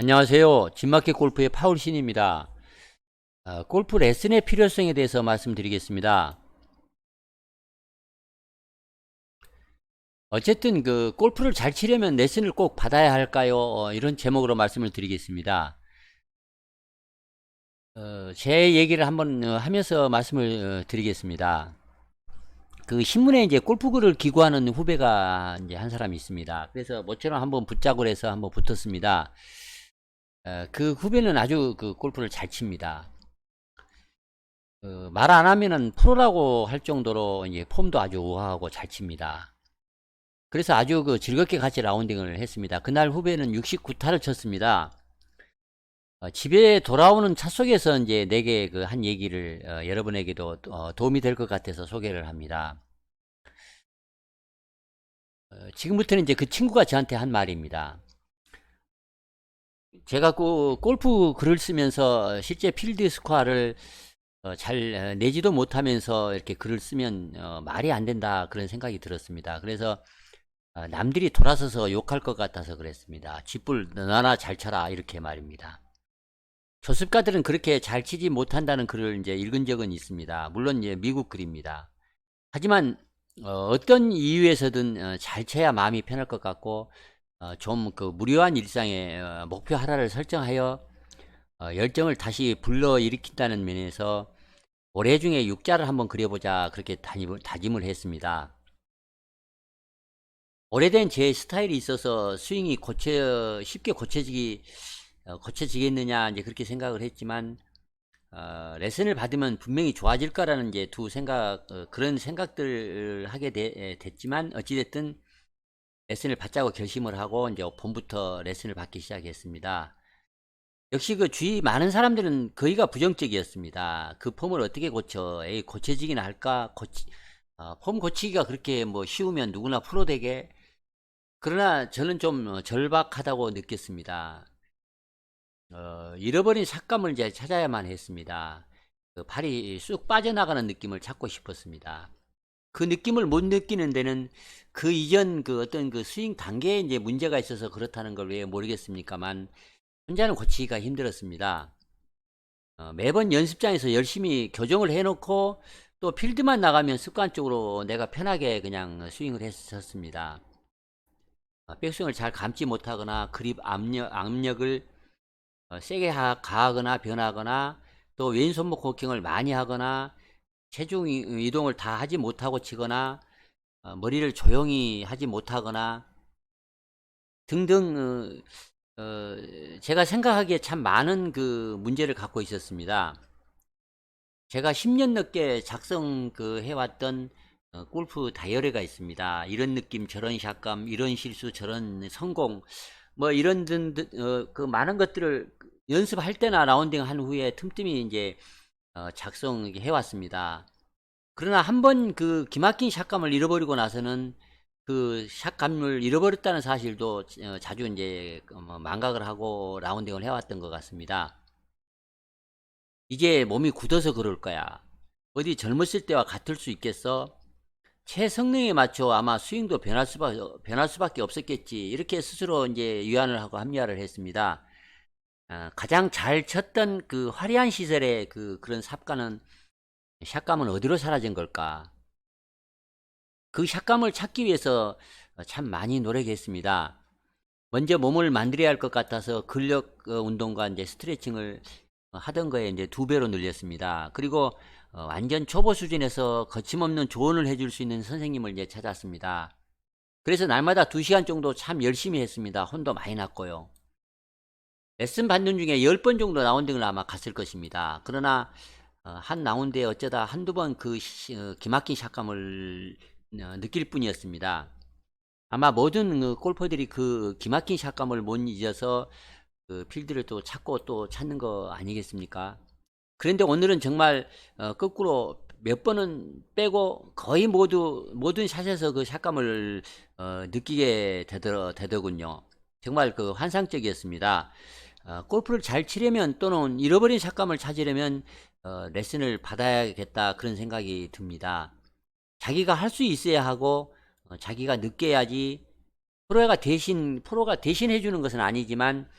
안녕하세요. 진마켓 골프의 파울신입니다. 골프 레슨의 필요성에 대해서 말씀드리겠습니다. 어쨌든 골프를 잘 치려면 레슨을 꼭 받아야 할까요? 이런 제목으로 말씀을 드리겠습니다. 제 얘기를 한번 하면서 말씀을 드리겠습니다. 그 신문에 이제 골프글을 기고하는 후배가 이제 한 사람이 있습니다. 그래서 모처럼 한번 붙자고 해서 한번 붙었습니다. 그 후배는 아주 골프를 잘 칩니다. 말 안 하면은 프로라고 할 정도로 이제 폼도 아주 우아하고 잘 칩니다. 그래서 아주 즐겁게 같이 라운딩을 했습니다. 그날 후배는 69타를 쳤습니다. 집에 돌아오는 차 속에서 이제 내게 한 얘기를 여러분에게도 도움이 될 것 같아서 소개를 합니다. 지금부터는 이제 그 친구가 저한테 한 말입니다. 제가 골프 글을 쓰면서 실제 필드 스코어를 잘 내지도 못하면서 이렇게 글을 쓰면 말이 안 된다 그런 생각이 들었습니다. 그래서 남들이 돌아서서 욕할 것 같아서 그랬습니다. 쥐뿔 너나 잘 쳐라 이렇게 말입니다. 교습가들은 그렇게 잘 치지 못한다는 글을 이제 읽은 적은 있습니다. 물론 이제 미국 글입니다. 하지만 어떤 이유에서든 잘 쳐야 마음이 편할 것 같고 좀 무료한 일상에 목표 하나를 설정하여 열정을 다시 불러일으킨다는 면에서 올해 중에 육자를 한번 그려보자 그렇게 다짐을 했습니다. 오래된 제 스타일이 있어서 스윙이 쉽게 고쳐지겠느냐 이제 그렇게 생각을 했지만 레슨을 받으면 분명히 좋아질 거라는 이제 그런 생각들을 하게 됐지만 어찌됐든 레슨을 받자고 결심을 하고 이제 봄부터 레슨을 받기 시작했습니다. 역시 주위 많은 사람들은 거의가 부정적이었습니다. 그 폼을 어떻게 고쳐? 에이, 고쳐지긴 할까? 폼 고치기가 그렇게 뭐 쉬우면 누구나 프로 되게? 그러나 저는 좀 절박하다고 느꼈습니다. 잃어버린 삭감을 이제 찾아야만 했습니다. 팔이 쑥 빠져나가는 느낌을 찾고 싶었습니다. 그 느낌을 못 느끼는 데는 그 이전 어떤 스윙 단계에 이제 문제가 있어서 그렇다는 걸 왜 모르겠습니까만 혼자는 고치기가 힘들었습니다. 매번 연습장에서 열심히 교정을 해놓고 또 필드만 나가면 습관적으로 내가 편하게 그냥 스윙을 했었습니다. 백스윙을 잘 감지 못하거나 그립 압력을 세게 가하거나 변하거나 또 왼손목 호킹을 많이 하거나 체중 이동을 다 하지 못하고 치거나 머리를 조용히 하지 못하거나 등등 제가 생각하기에 참 많은 문제를 갖고 있었습니다. 제가 10년 넘게 작성 해왔던 골프 다이어리가 있습니다. 이런 느낌, 저런 샷감, 이런 실수, 저런 성공, 뭐 이런 많은 것들을 연습할 때나 라운딩 한 후에 틈틈이 이제 작성해 왔습니다. 그러나 한번 기막힌 샷감을 잃어버리고 나서는 그 샷감을 잃어버렸다는 사실도 자주 이제 뭐 망각을 하고 라운딩을 해왔던 것 같습니다. 이게 몸이 굳어서 그럴 거야. 어디 젊었을 때와 같을 수 있겠어? 최성능에 맞춰 아마 스윙도 변할 수밖에 없었겠지. 이렇게 스스로 이제 위안을 하고 합리화를 했습니다. 가장 잘 쳤던 화려한 시절의 그런 샷감은 어디로 사라진 걸까? 그 샷감을 찾기 위해서 참 많이 노력했습니다. 먼저 몸을 만들어야 할 것 같아서 근력 운동과 이제 스트레칭을 하던 거에 이제 2배로 늘렸습니다. 그리고 완전 초보 수준에서 거침없는 조언을 해줄 수 있는 선생님을 이제 찾았습니다. 그래서 날마다 2시간 정도 참 열심히 했습니다. 혼도 많이 났고요. 레슨 받는 중에 10번 정도 라운딩을 아마 갔을 것입니다. 그러나 한 라운드에 어쩌다 한두 번 기막힌 샷감을 느낄 뿐이었습니다. 아마 모든 골퍼들이 기막힌 샷감을 못 잊어서 필드를 또 찾고 또 찾는 거 아니겠습니까? 그런데 오늘은 정말 거꾸로 몇 번은 빼고 거의 모든 샷에서 그 샷감을 느끼게 되더군요. 정말 환상적이었습니다. 골프를 잘 치려면 또는 잃어버린 샷감을 찾으려면 레슨을 받아야겠다 그런 생각이 듭니다. 자기가 할 수 있어야 하고 자기가 느껴야지. 프로가 대신 해주는 것은 아니지만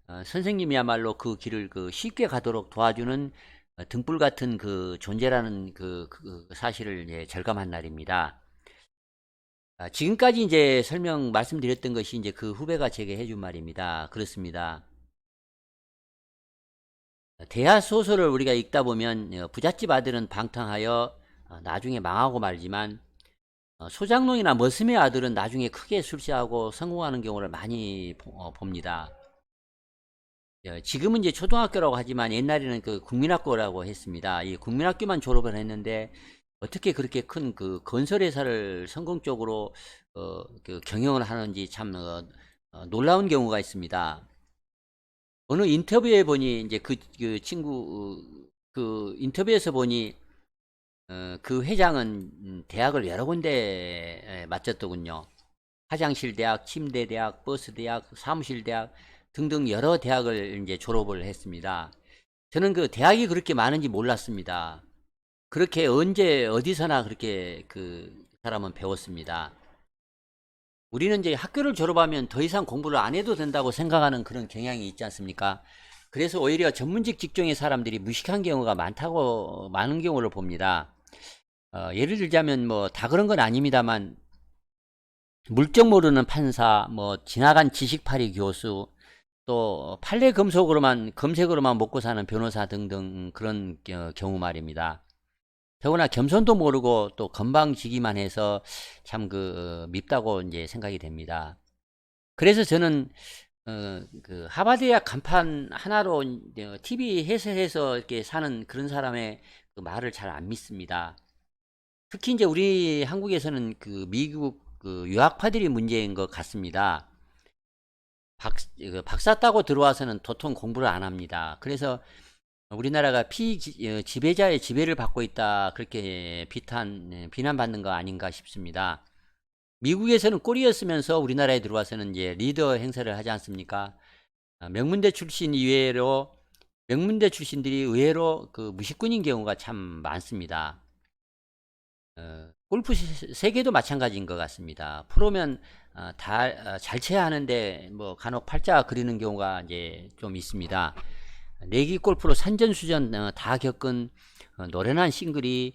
선생님이야말로 그 길을 쉽게 가도록 도와주는 등불 같은 그 존재라는 그 사실을 이제 절감한 날입니다. 지금까지 이제 말씀드렸던 것이 이제 그 후배가 제게 해준 말입니다. 그렇습니다. 대하 소설을 우리가 읽다 보면 부잣집 아들은 방탕하여 나중에 망하고 말지만 소장농이나 머슴의 아들은 나중에 크게 출세하고 성공하는 경우를 많이 봅니다. 지금은 이제 초등학교라고 하지만 옛날에는 그 국민학교라고 했습니다. 이 국민학교만 졸업을 했는데 어떻게 그렇게 큰 그 건설회사를 성공적으로 그 경영을 하는지 참 놀라운 경우가 있습니다. 어느 인터뷰에 보니 이제 그 친구 그 인터뷰에서 보니 그 회장은 대학을 여러 군데 마쳤더군요. 화장실 대학, 침대 대학, 버스 대학, 사무실 대학 등등 여러 대학을 이제 졸업을 했습니다. 저는 그 대학이 그렇게 많은지 몰랐습니다. 그렇게 언제 어디서나 그렇게 그 사람은 배웠습니다. 우리는 이제 학교를 졸업하면 더 이상 공부를 안 해도 된다고 생각하는 그런 경향이 있지 않습니까? 그래서 오히려 전문직 직종의 사람들이 무식한 경우가 많은 경우를 봅니다. 예를 들자면 뭐 다 그런 건 아닙니다만 물정 모르는 판사, 뭐 지나간 지식파리 교수, 또 판례 검색으로만 먹고 사는 변호사 등등 그런 경우 말입니다. 더구나 겸손도 모르고 또 건방지기만 해서 참 밉다고 이제 생각이 됩니다. 그래서 저는 그 하버드 대학 간판 하나로 TV 해설해서 이렇게 사는 그런 사람의 그 말을 잘 안 믿습니다. 특히 이제 우리 한국에서는 그 미국 그 유학파들이 문제인 것 같습니다. 박사 따고 들어와서는 도통 공부를 안 합니다. 그래서 우리나라가 지배자의 지배를 받고 있다 그렇게 비난받는 거 아닌가 싶습니다. 미국에서는 꼴이었으면서 우리나라에 들어와서는 이제 리더 행사를 하지 않습니까? 명문대 출신들이 의외로 그 무식꾼인 경우가 참 많습니다. 골프 세계도 마찬가지인 것 같습니다. 프로면 잘 쳐야 하는데 뭐 간혹 팔자 그리는 경우가 이제 좀 있습니다. 내기 골프로 산전수전 다 겪은 노련한 싱글이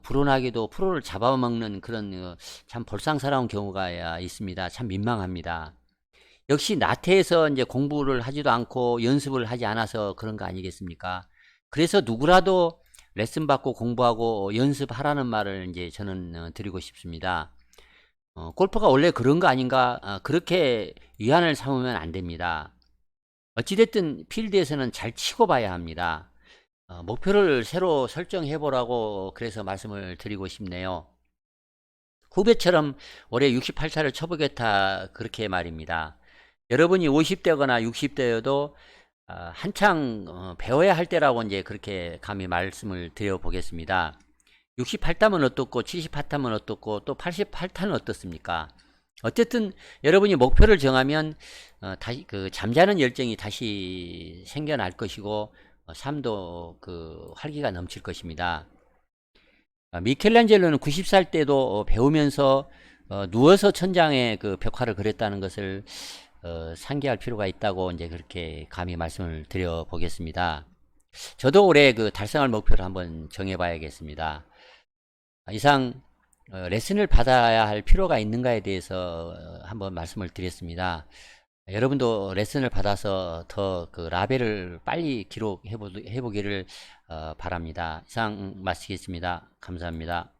불운하게도 프로를 잡아먹는 그런 참 볼상사나운 경우가 있습니다. 참 민망합니다. 역시 나태해서 이제 공부를 하지도 않고 연습을 하지 않아서 그런 거 아니겠습니까? 그래서 누구라도 레슨 받고 공부하고 연습하라는 말을 이제 저는 드리고 싶습니다. 골프가 원래 그런 거 아닌가? 그렇게 위안을 삼으면 안 됩니다. 어찌됐든 필드에서는 잘 치고 봐야 합니다. 목표를 새로 설정해 보라고 그래서 말씀을 드리고 싶네요. 후배처럼 올해 68차를 쳐보겠다 그렇게 말입니다. 여러분이 50대거나 60대여도 한창 배워야 할 때라고 이제 그렇게 감히 말씀을 드려 보겠습니다. 68타면 어떻고 78타면 어떻고 또 88타는 어떻습니까? 어쨌든 여러분이 목표를 정하면 다시 그 잠자는 열정이 다시 생겨날 것이고 삶도 그 활기가 넘칠 것입니다. 미켈란젤로는 90살 때도 배우면서 누워서 천장에 그 벽화를 그렸다는 것을 상기할 필요가 있다고 이제 그렇게 감히 말씀을 드려 보겠습니다. 저도 올해 그 달성할 목표를 한번 정해 봐야겠습니다. 이상 레슨을 받아야 할 필요가 있는가에 대해서 한번 말씀을 드렸습니다. 여러분도 레슨을 받아서 더 그 라벨을 빨리 기록해 보기를 바랍니다. 이상 마치겠습니다. 감사합니다.